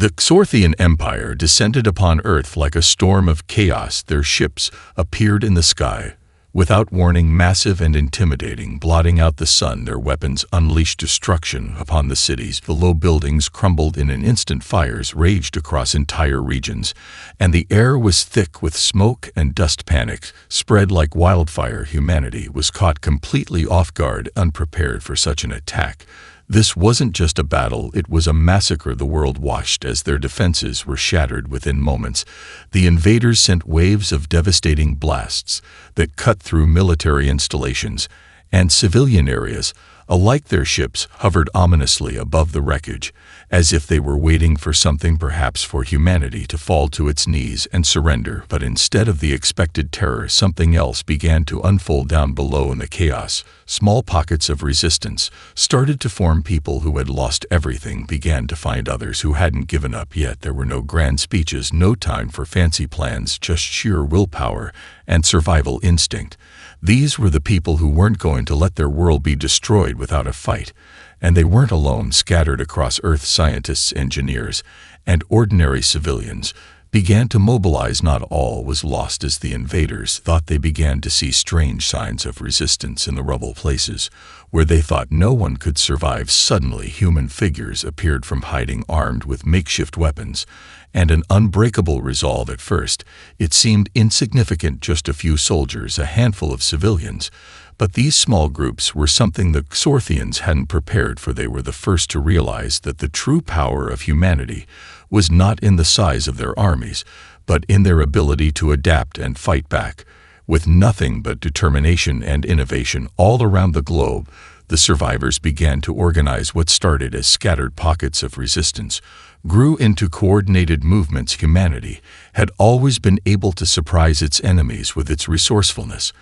The Xorthian Empire descended upon Earth like a storm of chaos. Their ships appeared in the sky, without warning, massive and intimidating, blotting out the sun. Their weapons unleashed destruction upon the cities. The low buildings crumbled in an instant. Fires raged across entire regions, and the air was thick with smoke and dust. Panic spread like wildfire. Humanity was caught completely off guard, unprepared for such an attack. This wasn't just a battle, it was a massacre. The world watched as their defenses were shattered within moments. The invaders sent waves of devastating blasts that cut through military installations and civilian areas. Alike, their ships hovered ominously above the wreckage, as if they were waiting for something, perhaps for humanity to fall to its knees and surrender. But instead of the expected terror, something else began to unfold down below in the chaos. Small pockets of resistance started to form. People who had lost everything began to find others who hadn't given up yet. There were no grand speeches, no time for fancy plans, just sheer willpower and survival instinct. These were the people who weren't going to let their world be destroyed without a fight. And they weren't alone. Scattered across Earth, scientists, engineers, and ordinary civilians began to mobilize. Not all was lost as the invaders thought. They began to see strange signs of resistance in the rubble. Places where they thought no one could survive. Suddenly, human figures appeared from hiding, armed with makeshift weapons and an unbreakable resolve. At first, it seemed insignificant, just a few soldiers, a handful of civilians. But these small groups were something the Xorthians hadn't prepared for. They were the first to realize that the true power of humanity was not in the size of their armies, but in their ability to adapt and fight back. With nothing but determination and innovation all around the globe, the survivors began to organize. What started as scattered pockets of resistance grew into coordinated movements. Humanity had always been able to surprise its enemies with its resourcefulness,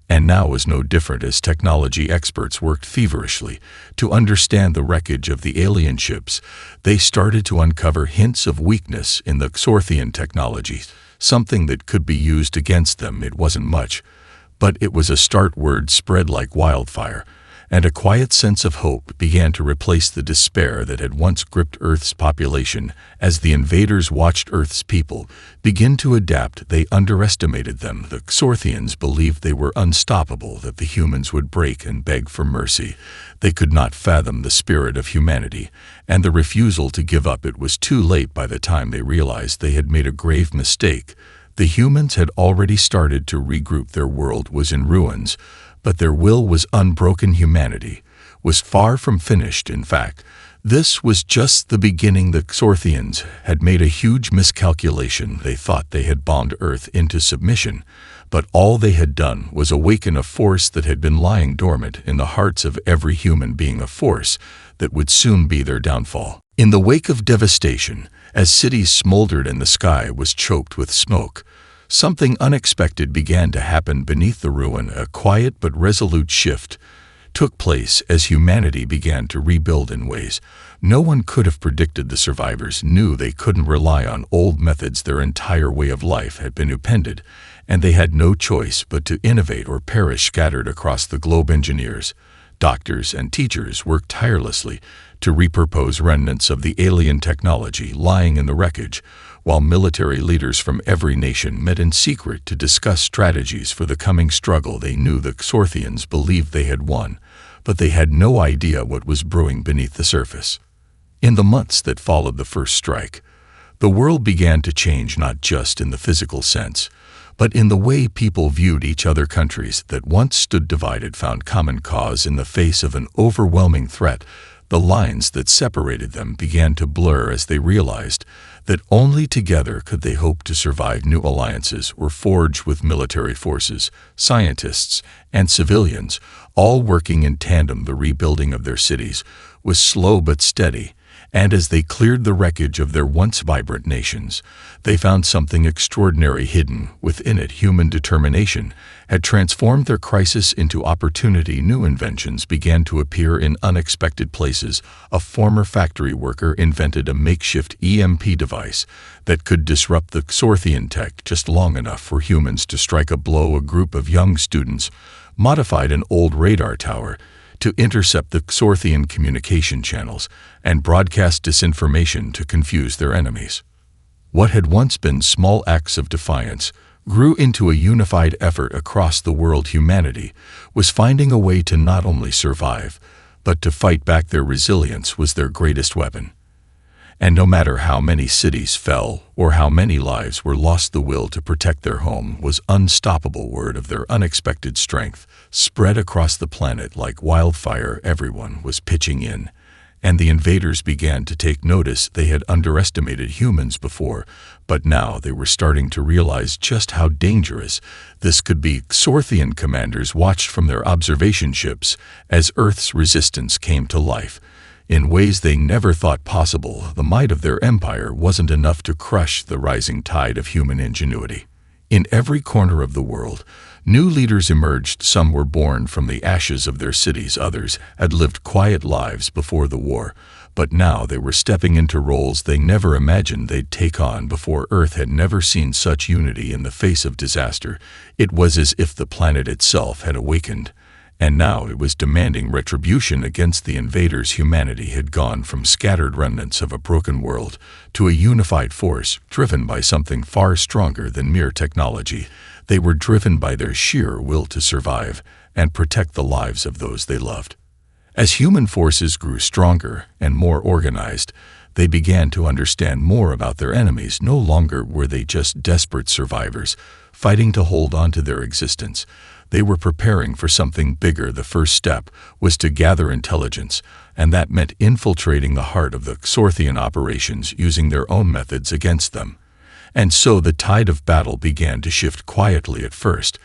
and now was no different as technology experts worked feverishly to understand the wreckage of the alien ships. They started to uncover hints of weakness in the Xorthian technology, something that could be used against them. It wasn't much, but it was a start. Word spread like wildfire, and a quiet sense of hope began to replace the despair that had once gripped Earth's population. As the invaders watched Earth's people begin to adapt, they underestimated them. The Xorthians believed they were unstoppable, that the humans would break and beg for mercy. They could not fathom the spirit of humanity and the refusal to give up. It was too late. By the time they realized they had made a grave mistake, the humans had already started to regroup. Their world was in ruins, but their will was unbroken. Humanity was far from finished. In fact, this was just the beginning. The Xorthians had made a huge miscalculation. They thought they had bombed Earth into submission, but all they had done was awaken a force that had been lying dormant in the hearts of every human being, a force that would soon be their downfall. In the wake of devastation, as cities smoldered and the sky was choked with smoke, something unexpected began to happen beneath the ruin. A quiet but resolute shift took place as humanity began to rebuild in ways no one could have predicted. The survivors knew they couldn't rely on old methods. Their entire way of life had been upended, and they had no choice but to innovate or perish. Scattered across the globe, engineers, doctors, and teachers worked tirelessly to repurpose remnants of the alien technology lying in the wreckage, while military leaders from every nation met in secret to discuss strategies for the coming struggle. They knew the Xorthians believed they had won, but they had no idea what was brewing beneath the surface. In the months that followed the first strike, the world began to change, not just in the physical sense, but in the way people viewed each other. Countries that once stood divided found common cause in the face of an overwhelming threat. The lines that separated them began to blur as they realized that only together could they hope to survive. New alliances were forged with military forces, scientists, and civilians, all working in tandem. The rebuilding of their cities was slow but steady, and as they cleared the wreckage of their once vibrant nations, they found something extraordinary hidden within it. Human determination had transformed their crisis into opportunity. New inventions began to appear in unexpected places. A former factory worker invented a makeshift EMP device that could disrupt the Xorthian tech just long enough for humans to strike a blow. A group of young students modified an old radar tower to intercept the Xorthian communication channels and broadcast disinformation to confuse their enemies. What had once been small acts of defiance grew into a unified effort across the world. Humanity was finding a way to not only survive, but to fight back. Their resilience was their greatest weapon. And no matter how many cities fell or how many lives were lost, the will to protect their home was unstoppable. Word of their unexpected strength spread across the planet like wildfire. Everyone was pitching in, and the invaders began to take notice. They had underestimated humans before, but now they were starting to realize just how dangerous this could be. Xorthian commanders watched from their observation ships as Earth's resistance came to life in ways they never thought possible. The might of their empire wasn't enough to crush the rising tide of human ingenuity. In every corner of the world, new leaders emerged. Some were born from the ashes of their cities. Others had lived quiet lives before the war, but now they were stepping into roles they never imagined they'd take on before. Earth had never seen such unity in the face of disaster. It was as if the planet itself had awakened, and now it was demanding retribution against the invaders. Humanity had gone from scattered remnants of a broken world to a unified force, driven by something far stronger than mere technology. They were driven by their sheer will to survive and protect the lives of those they loved. As human forces grew stronger and more organized, they began to understand more about their enemies. No longer were they just desperate survivors, fighting to hold on to their existence. They were preparing for something bigger. The first step was to gather intelligence, and that meant infiltrating the heart of the Xorthian operations, using their own methods against them. And so the tide of battle began to shift quietly at first,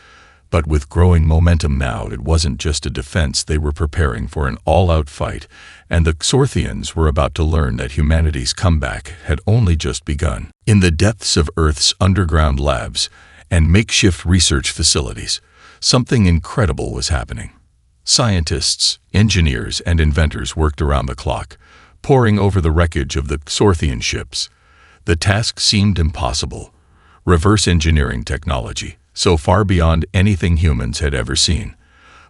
but with growing momentum. Now it wasn't just a defense. They were preparing for an all-out fight, and the Xorthians were about to learn that humanity's comeback had only just begun. In the depths of Earth's underground labs and makeshift research facilities, something incredible was happening. Scientists, engineers, and inventors worked around the clock, poring over the wreckage of the Xorthian ships. The task seemed impossible. Reverse engineering technology, so far beyond anything humans had ever seen.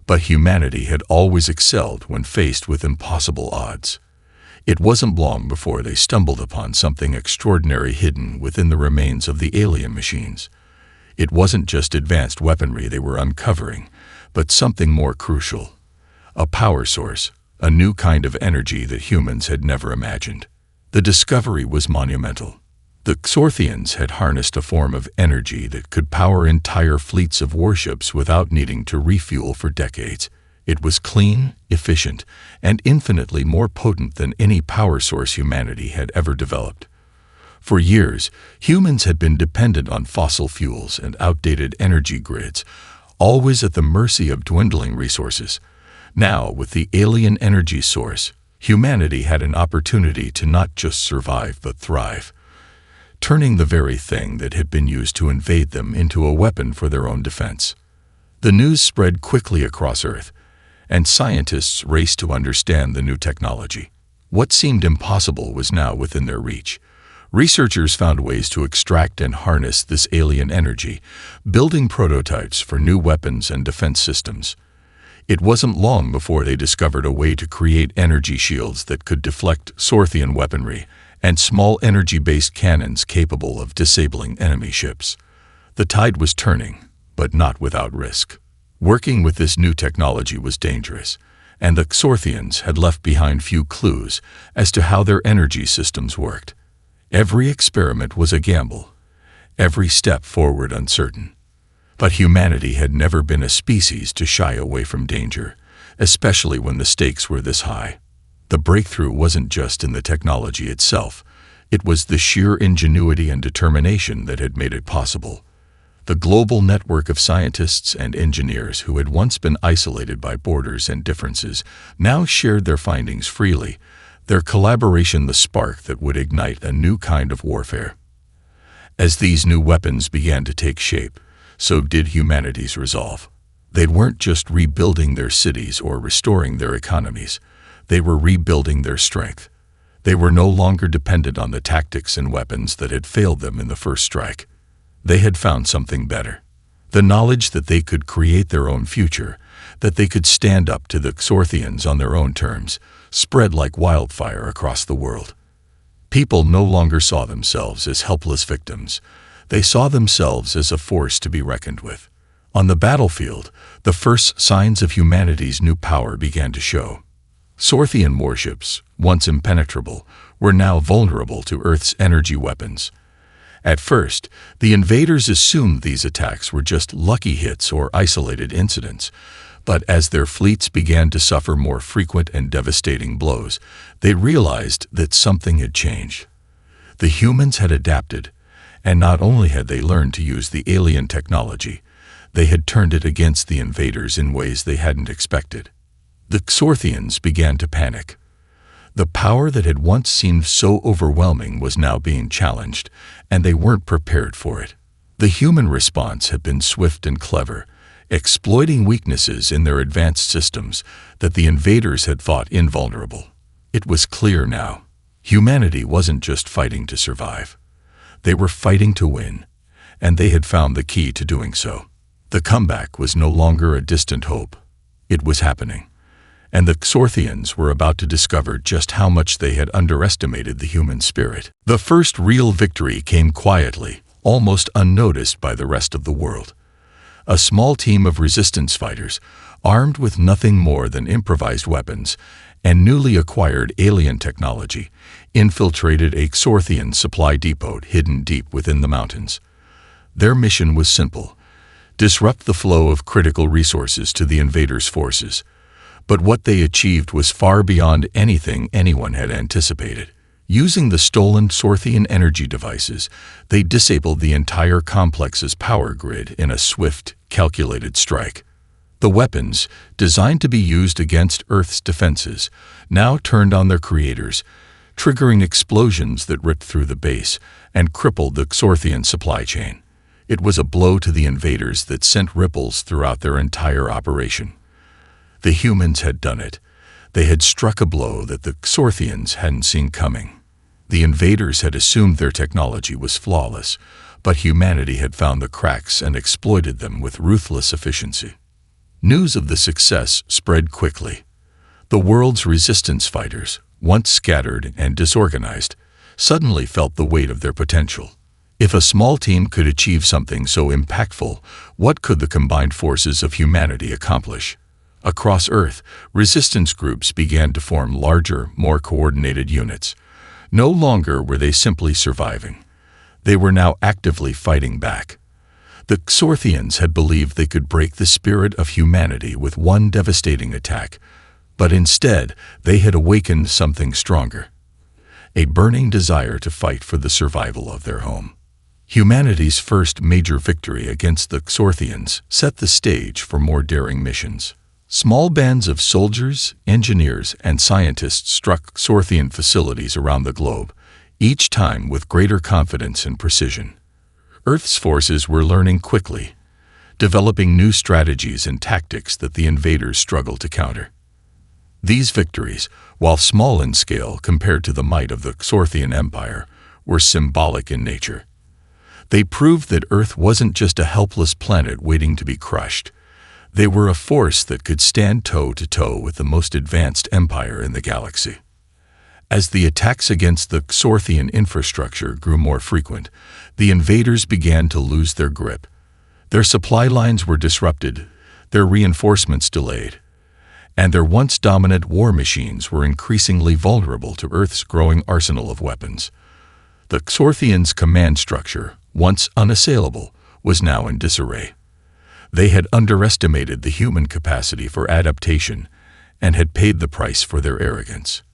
But humanity had always excelled when faced with impossible odds. It wasn't long before they stumbled upon something extraordinary hidden within the remains of the alien machines. It wasn't just advanced weaponry they were uncovering, but something more crucial. A power source, a new kind of energy that humans had never imagined. The discovery was monumental. The Xorthians had harnessed a form of energy that could power entire fleets of warships without needing to refuel for decades. It was clean, efficient, and infinitely more potent than any power source humanity had ever developed. For years, humans had been dependent on fossil fuels and outdated energy grids, always at the mercy of dwindling resources. Now, with the alien energy source, humanity had an opportunity to not just survive but thrive, turning the very thing that had been used to invade them into a weapon for their own defense. The news spread quickly across Earth, and scientists raced to understand the new technology. What seemed impossible was now within their reach. Researchers found ways to extract and harness this alien energy, building prototypes for new weapons and defense systems. It wasn't long before they discovered a way to create energy shields that could deflect Xorthian weaponry and small energy-based cannons capable of disabling enemy ships. The tide was turning, but not without risk. Working with this new technology was dangerous, and the Xorthians had left behind few clues as to how their energy systems worked. Every experiment was a gamble, every step forward uncertain. But humanity had never been a species to shy away from danger, especially when the stakes were this high. The breakthrough wasn't just in the technology itself, it was the sheer ingenuity and determination that had made it possible. The global network of scientists and engineers who had once been isolated by borders and differences now shared their findings freely, their collaboration the spark that would ignite a new kind of warfare. As these new weapons began to take shape, so did humanity's resolve. They weren't just rebuilding their cities or restoring their economies, they were rebuilding their strength. They were no longer dependent on the tactics and weapons that had failed them in the first strike. They had found something better. The knowledge that they could create their own future, that they could stand up to the Xorthians on their own terms, spread like wildfire across the world. People no longer saw themselves as helpless victims. They saw themselves as a force to be reckoned with. On the battlefield, the first signs of humanity's new power began to show. Xorthian warships, once impenetrable, were now vulnerable to Earth's energy weapons. At first, the invaders assumed these attacks were just lucky hits or isolated incidents, but as their fleets began to suffer more frequent and devastating blows, they realized that something had changed. The humans had adapted, and not only had they learned to use the alien technology, they had turned it against the invaders in ways they hadn't expected. The Xorthians began to panic. The power that had once seemed so overwhelming was now being challenged, and they weren't prepared for it. The human response had been swift and clever, exploiting weaknesses in their advanced systems that the invaders had thought invulnerable. It was clear now. Humanity wasn't just fighting to survive. They were fighting to win, and they had found the key to doing so. The comeback was no longer a distant hope. It was happening, and the Xorthians were about to discover just how much they had underestimated the human spirit. The first real victory came quietly, almost unnoticed by the rest of the world. A small team of resistance fighters, armed with nothing more than improvised weapons and newly acquired alien technology, infiltrated a Xorthian supply depot hidden deep within the mountains. Their mission was simple: disrupt the flow of critical resources to the invaders' forces. But what they achieved was far beyond anything anyone had anticipated. Using the stolen Xorthian energy devices, they disabled the entire complex's power grid in a swift, calculated strike. The weapons, designed to be used against Earth's defenses, now turned on their creators, triggering explosions that ripped through the base and crippled the Xorthian supply chain. It was a blow to the invaders that sent ripples throughout their entire operation. The humans had done it. They had struck a blow that the Xorthians hadn't seen coming. The invaders had assumed their technology was flawless, but humanity had found the cracks and exploited them with ruthless efficiency. News of the success spread quickly. The world's resistance fighters, once scattered and disorganized, suddenly felt the weight of their potential. If a small team could achieve something so impactful, what could the combined forces of humanity accomplish? Across Earth, resistance groups began to form larger, more coordinated units. No longer were they simply surviving. They were now actively fighting back. The Xorthians had believed they could break the spirit of humanity with one devastating attack, but instead they had awakened something stronger: a burning desire to fight for the survival of their home. Humanity's first major victory against the Xorthians set the stage for more daring missions. Small bands of soldiers, engineers, and scientists struck Xorthian facilities around the globe, each time with greater confidence and precision. Earth's forces were learning quickly, developing new strategies and tactics that the invaders struggled to counter. These victories, while small in scale compared to the might of the Xorthian Empire, were symbolic in nature. They proved that Earth wasn't just a helpless planet waiting to be crushed. They were a force that could stand toe-to-toe with the most advanced empire in the galaxy. As the attacks against the Xorthian infrastructure grew more frequent, the invaders began to lose their grip. Their supply lines were disrupted, their reinforcements delayed, and their once dominant war machines were increasingly vulnerable to Earth's growing arsenal of weapons. The Xorthians' command structure, once unassailable, was now in disarray. They had underestimated the human capacity for adaptation and had paid the price for their arrogance.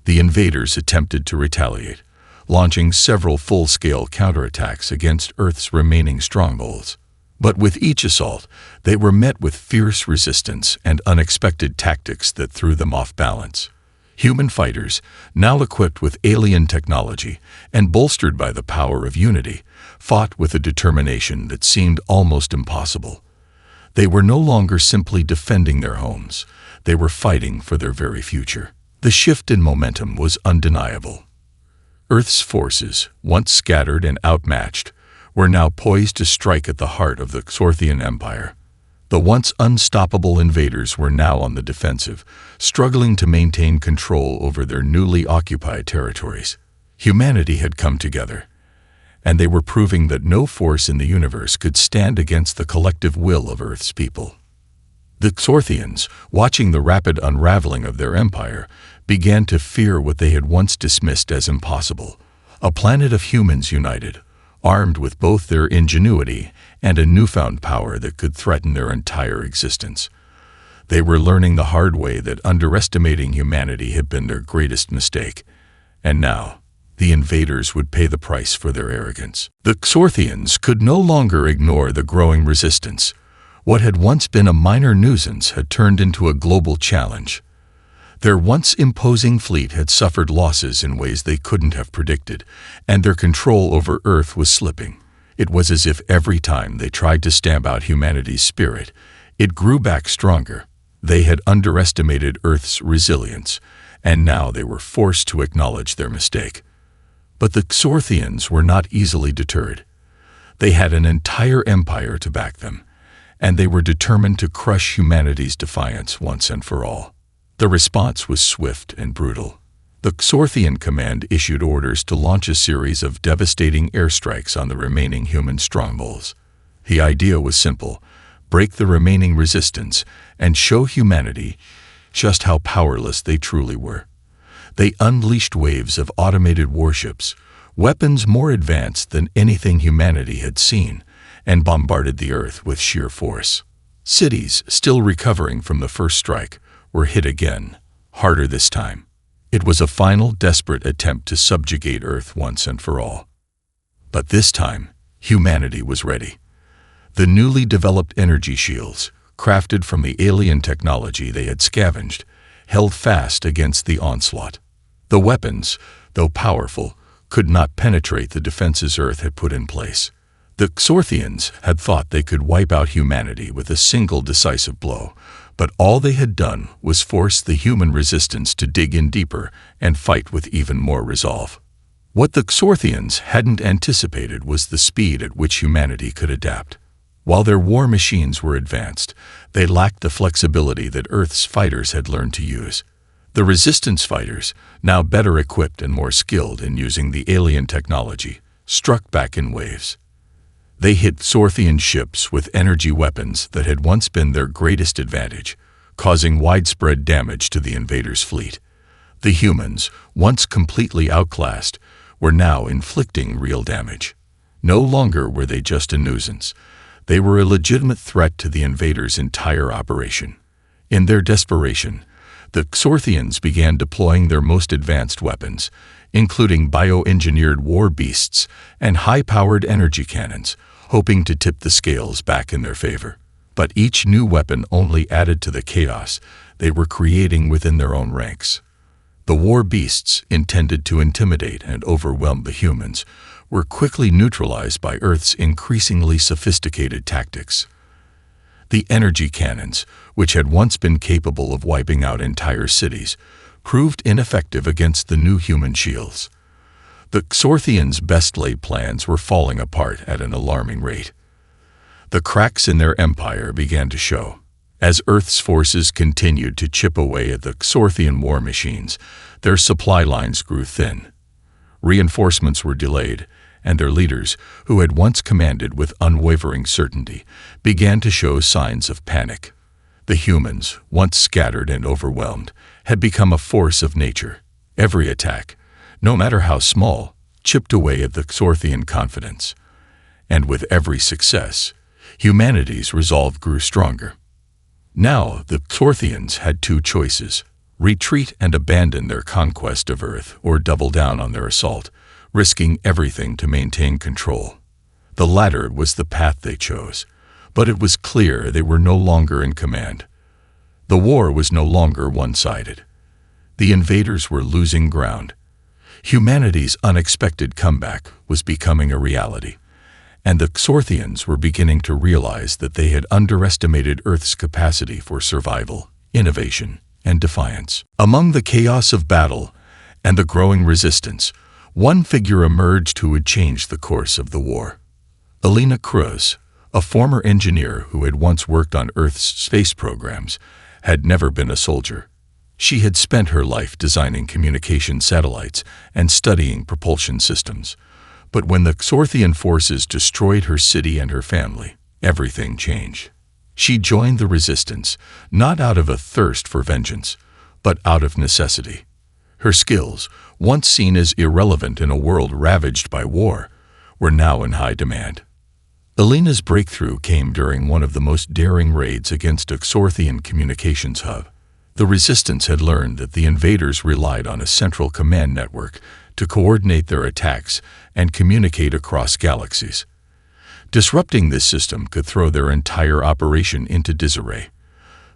The invaders attempted to retaliate, launching several full-scale counterattacks against Earth's remaining strongholds. But with each assault, they were met with fierce resistance and unexpected tactics that threw them off balance. Human fighters, now equipped with alien technology and bolstered by the power of unity, fought with a determination that seemed almost impossible. They were no longer simply defending their homes. They were fighting for their very future. The shift in momentum was undeniable. Earth's forces, once scattered and outmatched, were now poised to strike at the heart of the Xorthian Empire. The once unstoppable invaders were now on the defensive, struggling to maintain control over their newly occupied territories. Humanity had come together, and they were proving that no force in the universe could stand against the collective will of Earth's people. The Xorthians, watching the rapid unraveling of their empire, began to fear what they had once dismissed as impossible: a planet of humans united, armed with both their ingenuity and a newfound power that could threaten their entire existence. They were learning the hard way that underestimating humanity had been their greatest mistake, and now the invaders would pay the price for their arrogance. The Xorthians could no longer ignore the growing resistance. What had once been a minor nuisance had turned into a global challenge. Their once imposing fleet had suffered losses in ways they couldn't have predicted, and their control over Earth was slipping. It was as if every time they tried to stamp out humanity's spirit, it grew back stronger. They had underestimated Earth's resilience, and now they were forced to acknowledge their mistake. But the Xorthians were not easily deterred. They had an entire empire to back them, and they were determined to crush humanity's defiance once and for all. The response was swift and brutal. The Xorthian command issued orders to launch a series of devastating airstrikes on the remaining human strongholds. The idea was simple: break the remaining resistance and show humanity just how powerless they truly were. They unleashed waves of automated warships, weapons more advanced than anything humanity had seen, and bombarded the Earth with sheer force. Cities, still recovering from the first strike, were hit again, harder this time. It was a final, desperate attempt to subjugate Earth once and for all. But this time, humanity was ready. The newly developed energy shields, crafted from the alien technology they had scavenged, held fast against the onslaught. The weapons, though powerful, could not penetrate the defenses Earth had put in place. The Xorthians had thought they could wipe out humanity with a single decisive blow, but all they had done was force the human resistance to dig in deeper and fight with even more resolve. What the Xorthians hadn't anticipated was the speed at which humanity could adapt. While their war machines were advanced, they lacked the flexibility that Earth's fighters had learned to use. The resistance fighters, now better equipped and more skilled in using the alien technology, struck back in waves. They hit Xorthian ships with energy weapons that had once been their greatest advantage, causing widespread damage to the invaders' fleet. The humans, once completely outclassed, were now inflicting real damage. No longer were they just a nuisance. They were a legitimate threat to the invaders' entire operation. In their desperation, the Xorthians began deploying their most advanced weapons, including bioengineered war beasts and high-powered energy cannons, hoping to tip the scales back in their favor. But each new weapon only added to the chaos they were creating within their own ranks. The war beasts, intended to intimidate and overwhelm the humans, were quickly neutralized by Earth's increasingly sophisticated tactics. The energy cannons, which had once been capable of wiping out entire cities, proved ineffective against the new human shields. The Xorthians' best-laid plans were falling apart at an alarming rate. The cracks in their empire began to show. As Earth's forces continued to chip away at the Xorthian war machines, their supply lines grew thin. Reinforcements were delayed, and their leaders, who had once commanded with unwavering certainty, began to show signs of panic. The humans, once scattered and overwhelmed, had become a force of nature. Every attack, no matter how small, chipped away at the Xorthian confidence. And with every success, humanity's resolve grew stronger. Now the Xorthians had two choices: retreat and abandon their conquest of Earth, or double down on their assault, risking everything to maintain control. The latter was the path they chose, but it was clear they were no longer in command. The war was no longer one-sided. The invaders were losing ground. Humanity's unexpected comeback was becoming a reality, and the Xorthians were beginning to realize that they had underestimated Earth's capacity for survival, innovation, and defiance. Among the chaos of battle and the growing resistance, one figure emerged who would change the course of the war. Elena Cruz, a former engineer who had once worked on Earth's space programs, had never been a soldier. She had spent her life designing communication satellites and studying propulsion systems. But when the Xorthian forces destroyed her city and her family, everything changed. She joined the resistance, not out of a thirst for vengeance, but out of necessity. Her skills, once seen as irrelevant in a world ravaged by war, were now in high demand. Alina's breakthrough came during one of the most daring raids against a Xorthian communications hub. The resistance had learned that the invaders relied on a central command network to coordinate their attacks and communicate across galaxies. Disrupting this system could throw their entire operation into disarray.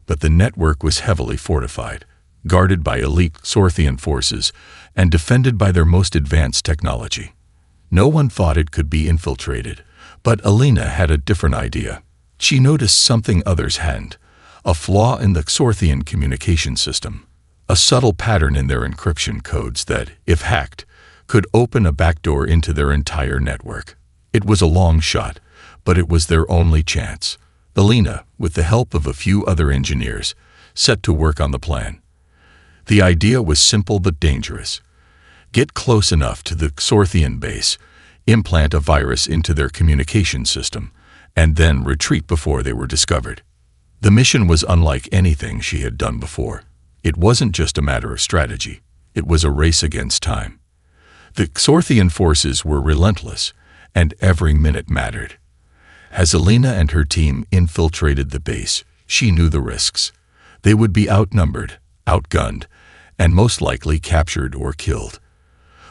But the network was heavily fortified, guarded by elite Xorthian forces, and defended by their most advanced technology. No one thought it could be infiltrated, but Alina had a different idea. She noticed something others hadn't, a flaw in the Xorthian communication system, a subtle pattern in their encryption codes that, if hacked, could open a backdoor into their entire network. It was a long shot, but it was their only chance. Alina, with the help of a few other engineers, set to work on the plan. The idea was simple but dangerous. Get close enough to the Xorthian base, implant a virus into their communication system, and then retreat before they were discovered. The mission was unlike anything she had done before. It wasn't just a matter of strategy. It was a race against time. The Xorthian forces were relentless, and every minute mattered. As Alina and her team infiltrated the base, she knew the risks. They would be outnumbered, outgunned, and most likely captured or killed.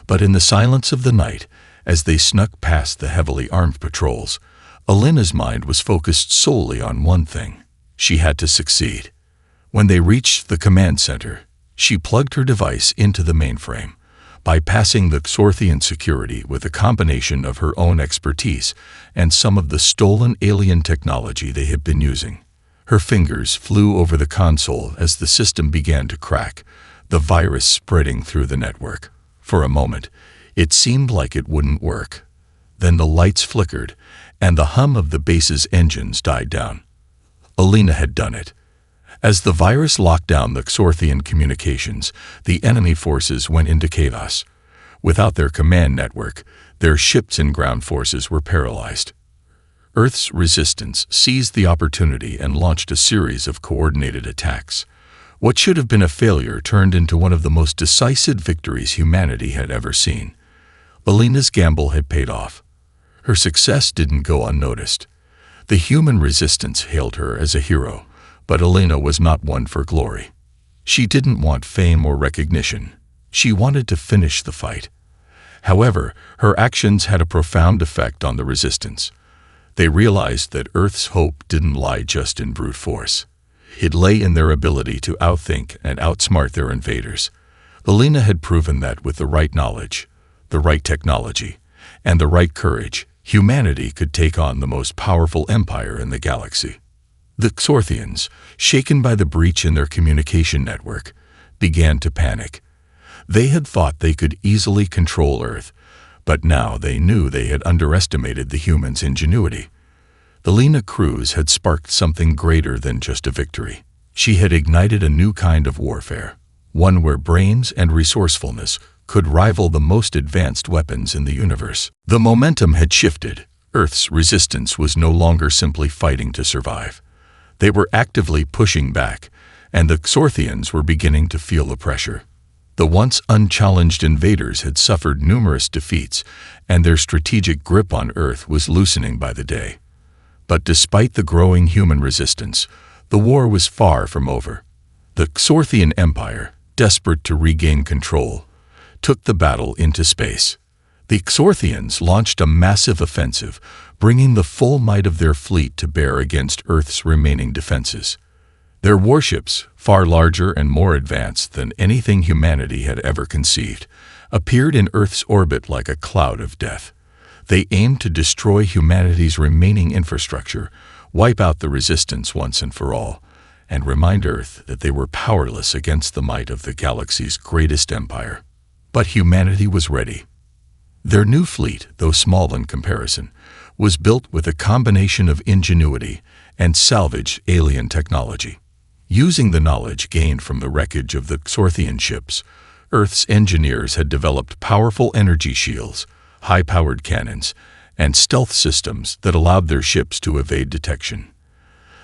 But in the silence of the night, as they snuck past the heavily armed patrols, Alina's mind was focused solely on one thing. She had to succeed. When they reached the command center, she plugged her device into the mainframe, bypassing the Xorthian security with a combination of her own expertise and some of the stolen alien technology they had been using. Her fingers flew over the console as the system began to crack, the virus spreading through the network. For a moment, it seemed like it wouldn't work. Then the lights flickered, and the hum of the base's engines died down. Alina had done it. As the virus locked down the Xorthian communications, the enemy forces went into chaos. Without their command network, their ships and ground forces were paralyzed. Earth's resistance seized the opportunity and launched a series of coordinated attacks. What should have been a failure turned into one of the most decisive victories humanity had ever seen. Alina's gamble had paid off. Her success didn't go unnoticed. The human resistance hailed her as a hero, but Alina was not one for glory. She didn't want fame or recognition. She wanted to finish the fight. However, her actions had a profound effect on the resistance. They realized that Earth's hope didn't lie just in brute force. It lay in their ability to outthink and outsmart their invaders. Alina had proven that with the right knowledge, the right technology, and the right courage, humanity could take on the most powerful empire in the galaxy. The Xorthians, shaken by the breach in their communication network, began to panic. They had thought they could easily control Earth, but now they knew they had underestimated the humans' ingenuity. The Alina cruise had sparked something greater than just a victory. She had ignited a new kind of warfare, one where brains and resourcefulness could rival the most advanced weapons in the universe. The momentum had shifted. Earth's resistance was no longer simply fighting to survive. They were actively pushing back, and the Xorthians were beginning to feel the pressure. The once unchallenged invaders had suffered numerous defeats, and their strategic grip on Earth was loosening by the day. But despite the growing human resistance, the war was far from over. The Xorthian Empire, desperate to regain control, took the battle into space. The Xorthians launched a massive offensive, bringing the full might of their fleet to bear against Earth's remaining defenses. Their warships, far larger and more advanced than anything humanity had ever conceived, appeared in Earth's orbit like a cloud of death. They aimed to destroy humanity's remaining infrastructure, wipe out the resistance once and for all, and remind Earth that they were powerless against the might of the galaxy's greatest empire. But humanity was ready. Their new fleet, though small in comparison, was built with a combination of ingenuity and salvaged alien technology. Using the knowledge gained from the wreckage of the Xorthian ships, Earth's engineers had developed powerful energy shields, high-powered cannons, and stealth systems that allowed their ships to evade detection.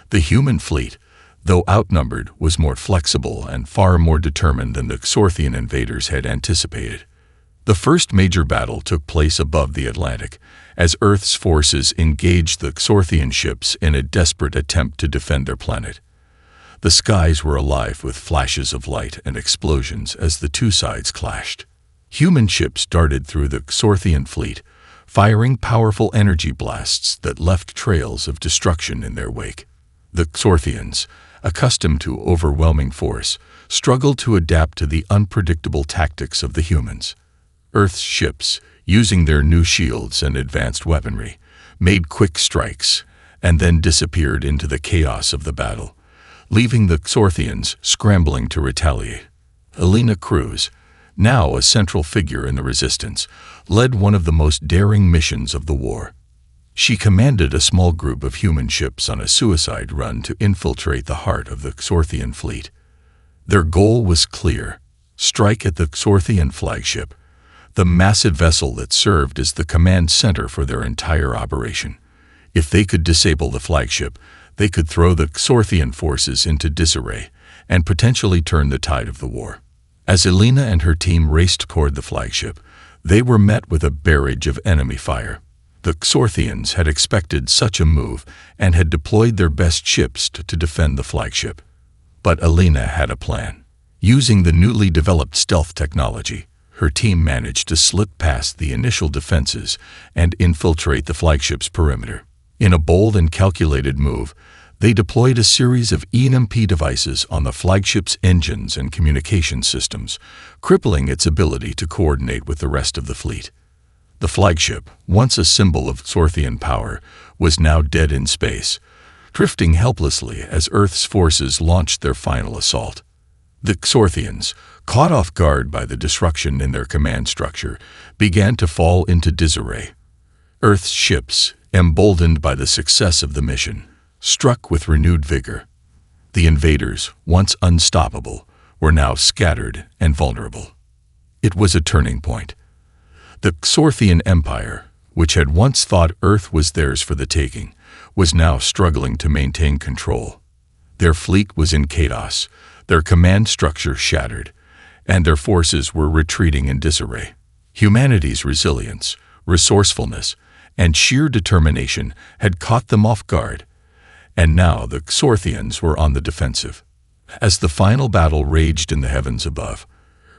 The human fleet, though outnumbered, was more flexible and far more determined than the Xorthian invaders had anticipated. The first major battle took place above the Atlantic, as Earth's forces engaged the Xorthian ships in a desperate attempt to defend their planet. The skies were alive with flashes of light and explosions as the two sides clashed. Human ships darted through the Xorthian fleet, firing powerful energy blasts that left trails of destruction in their wake. The Xorthians, accustomed to overwhelming force, struggled to adapt to the unpredictable tactics of the humans. Earth's ships, using their new shields and advanced weaponry, made quick strikes and then disappeared into the chaos of the battle, leaving the Xorthians scrambling to retaliate. Elena Cruz, now a central figure in the resistance, led one of the most daring missions of the war. She commanded a small group of human ships on a suicide run to infiltrate the heart of the Xorthian fleet. Their goal was clear: strike at the Xorthian flagship, the massive vessel that served as the command center for their entire operation. If they could disable the flagship, they could throw the Xorthian forces into disarray and potentially turn the tide of the war. As Elena and her team raced toward the flagship, they were met with a barrage of enemy fire. The Xorthians had expected such a move and had deployed their best ships to defend the flagship. But Elena had a plan. Using the newly developed stealth technology, her team managed to slip past the initial defenses and infiltrate the flagship's perimeter. In a bold and calculated move, they deployed a series of EMP devices on the flagship's engines and communication systems, crippling its ability to coordinate with the rest of the fleet. The flagship, once a symbol of Xorthian power, was now dead in space, drifting helplessly as Earth's forces launched their final assault. The Xorthians, caught off guard by the disruption in their command structure, began to fall into disarray. Earth's ships, emboldened by the success of the mission, struck with renewed vigor. The invaders, once unstoppable, were now scattered and vulnerable. It was a turning point. The Xorthian Empire, which had once thought Earth was theirs for the taking, was now struggling to maintain control. Their fleet was in chaos, their command structure shattered, and their forces were retreating in disarray. Humanity's resilience, resourcefulness, and sheer determination had caught them off guard, and now the Xorthians were on the defensive. As the final battle raged in the heavens above,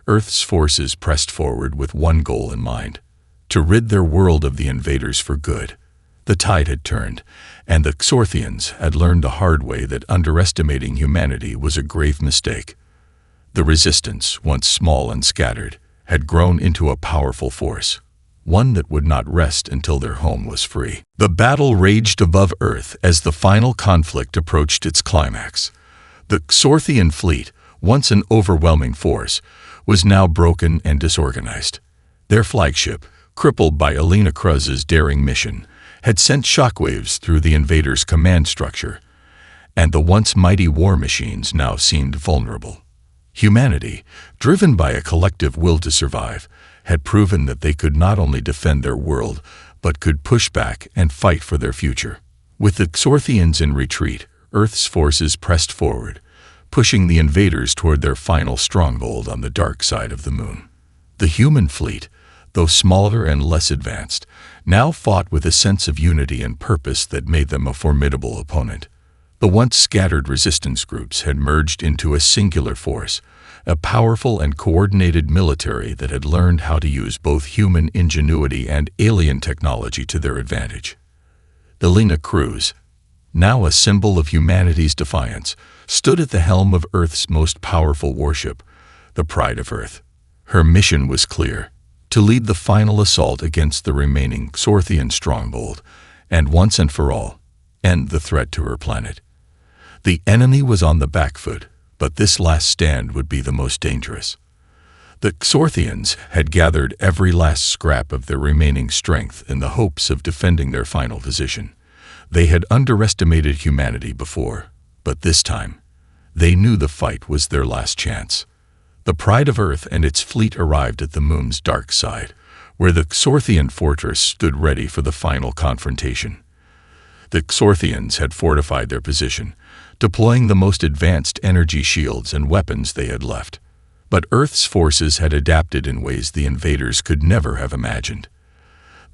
Earth's forces pressed forward with one goal in mind: to rid their world of the invaders for good. The tide had turned, and the Xorthians had learned the hard way that underestimating humanity was a grave mistake. The resistance, once small and scattered, had grown into a powerful force, one that would not rest until their home was free. The battle raged above Earth as the final conflict approached its climax. The Xorthian fleet, once an overwhelming force, was now broken and disorganized. Their flagship, crippled by Elena Cruz's daring mission, had sent shockwaves through the invaders' command structure, and the once mighty war machines now seemed vulnerable. Humanity, driven by a collective will to survive, had proven that they could not only defend their world, but could push back and fight for their future. With the Xorthians in retreat, Earth's forces pressed forward, pushing the invaders toward their final stronghold on the dark side of the moon. The human fleet, though smaller and less advanced, now fought with a sense of unity and purpose that made them a formidable opponent. The once scattered resistance groups had merged into a singular force, a powerful and coordinated military that had learned how to use both human ingenuity and alien technology to their advantage. Elena Cruz, now a symbol of humanity's defiance, stood at the helm of Earth's most powerful warship, the Pride of Earth. Her mission was clear: to lead the final assault against the remaining Xorthian stronghold, and once and for all, end the threat to her planet. The enemy was on the back foot, but this last stand would be the most dangerous. The Xorthians had gathered every last scrap of their remaining strength in the hopes of defending their final position. They had underestimated humanity before, but this time, they knew the fight was their last chance. The Pride of Earth and its fleet arrived at the moon's dark side, where the Xorthian fortress stood ready for the final confrontation. The Xorthians had fortified their position, deploying the most advanced energy shields and weapons they had left. But Earth's forces had adapted in ways the invaders could never have imagined.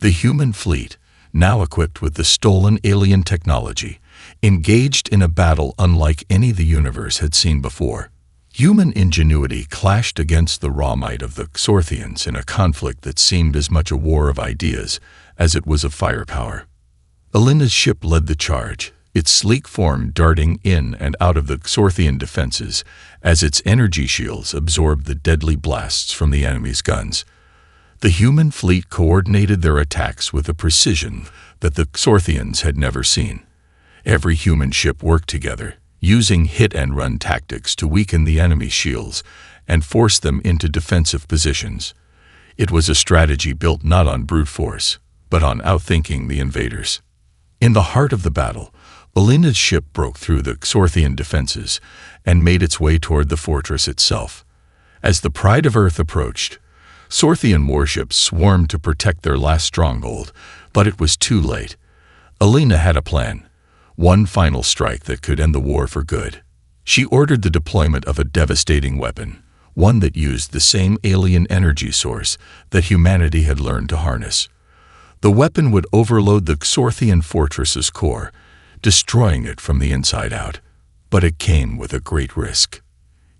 The human fleet, now equipped with the stolen alien technology, engaged in a battle unlike any the universe had seen before. Human ingenuity clashed against the raw might of the Xorthians in a conflict that seemed as much a war of ideas as it was of firepower. Alina's ship led the charge, its sleek form darting in and out of the Xorthian defenses as its energy shields absorbed the deadly blasts from the enemy's guns. The human fleet coordinated their attacks with a precision that the Xorthians had never seen. Every human ship worked together, using hit-and-run tactics to weaken the enemy's shields and force them into defensive positions. It was a strategy built not on brute force, but on outthinking the invaders. In the heart of the battle, Alina's ship broke through the Xorthian defenses and made its way toward the fortress itself. As the Pride of Earth approached, Xorthian warships swarmed to protect their last stronghold, but it was too late. Alina had a plan, one final strike that could end the war for good. She ordered the deployment of a devastating weapon, one that used the same alien energy source that humanity had learned to harness. The weapon would overload the Xorthian fortress's core, destroying it from the inside out. But it came with a great risk.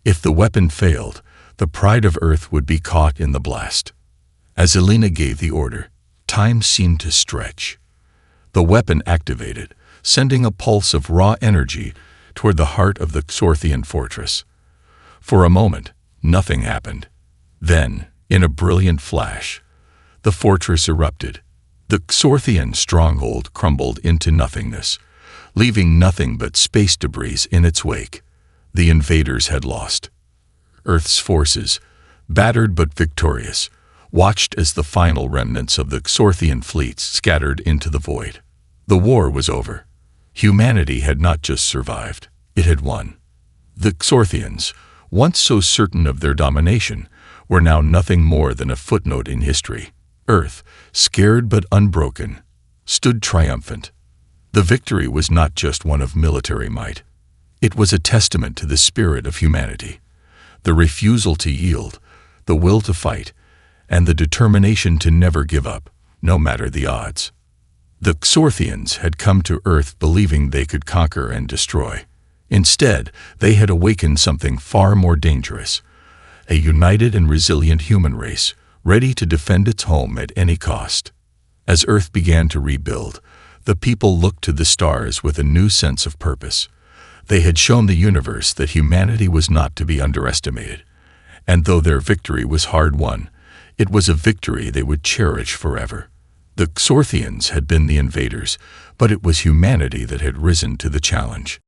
If the weapon failed, the Pride of Earth would be caught in the blast. As Alina gave the order, time seemed to stretch. The weapon activated, sending a pulse of raw energy toward the heart of the Xorthian fortress. For a moment, nothing happened. Then, in a brilliant flash, the fortress erupted. The Xorthian stronghold crumbled into nothingness, leaving nothing but space debris in its wake. The invaders had lost. Earth's forces, battered but victorious, watched as the final remnants of the Xorthian fleets scattered into the void. The war was over. Humanity had not just survived, it had won. The Xorthians, once so certain of their domination, were now nothing more than a footnote in history. Earth, scared but unbroken, stood triumphant. The victory was not just one of military might. It was a testament to the spirit of humanity, the refusal to yield, the will to fight, and the determination to never give up, no matter the odds. The Xorthians had come to Earth believing they could conquer and destroy. Instead, they had awakened something far more dangerous, a united and resilient human race, ready to defend its home at any cost. As Earth began to rebuild, the people looked to the stars with a new sense of purpose. They had shown the universe that humanity was not to be underestimated, and though their victory was hard-won, it was a victory they would cherish forever. The Xorthians had been the invaders, but it was humanity that had risen to the challenge.